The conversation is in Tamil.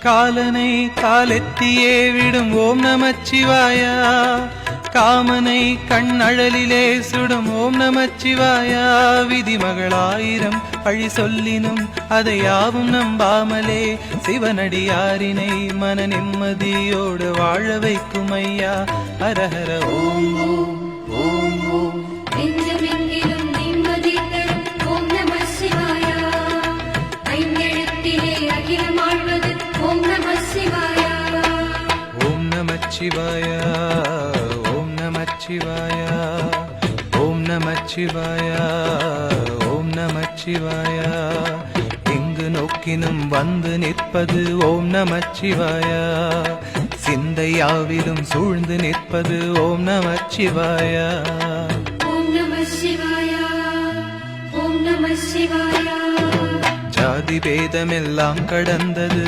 காலனை காலெத்தியே விடும் ஓம் நமச்சிவாயா, காமனை கண்ணழலிலே சுடும் ஓம் நமச்சிவாயா. விதிமகளாயிரம் பழி சொல்லினும் அதை யாவும் நம்பாமலே சிவனடியாரினை மன நிம்மதியோடு வாழ வைக்கும் ஐயா. ஹரஹர ஓம் ஓம் ஓம் ஓம். நெஞ்சமெங்கிலும் நிம்மதி தரும் ஓம் நம சிவாயா, ஐந்தெழுத்திலே அகிலம் ஆழ்வது ஓம் நம சிவாயா. ஓம் நமச்சிவாயா, ஓம் நமச்சிவாயா, ஓம் நமச்சிவாயா, ஓம் நமச்சிவாயா. எங்கு நோக்கினும் வந்து நிற்பது ஓம் நமச்சிவாயா, சிந்தையாவிலும் சூழ்ந்து நிற்பது ஓம் நமச்சிவாயா. ஓம் நம சிவாயா, ஓம் நம சிவாயா. ஜாதி பேதமெல்லாம் கடந்தது